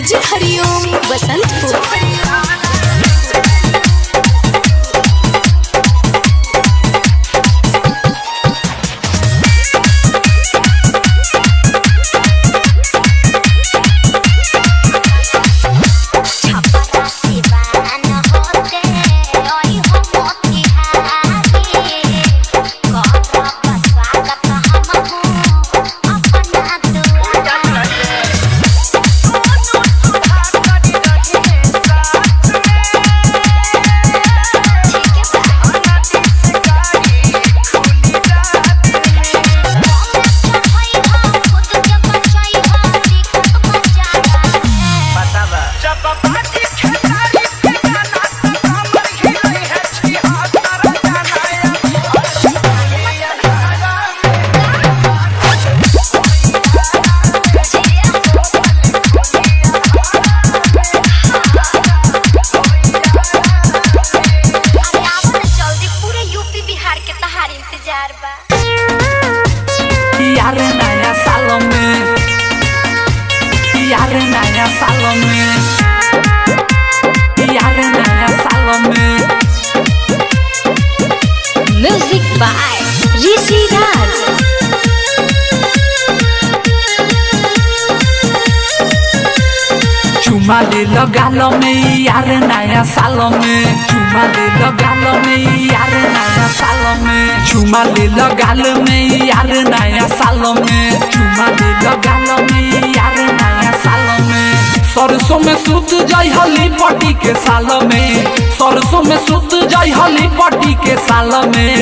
DJ हरिओम बसंतपुर। यार नया सालों में, यार नया सालों में, यार नया सालों में। म्यूजिक बाय ऋषि राज। चुमा ले गालों में यार नया सालों में, चुमा ले गालों में यार नया सालों में, चुमा ले गाल में यार नया सालों में, चुमा ले गालों में यार नया सालों में। सरसों में सूत जाई हली पट्टी के साल में, सरसों में सूत जाई हली पट्टी के साल में,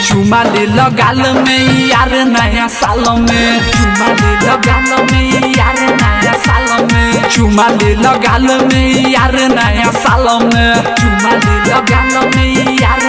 चुमा ले गाल में यार नया सालों में, चुमा ले गाल में यार नया सालों में, चुमा ले गाल में यार नया सालों में, चुमा ले गाल में यार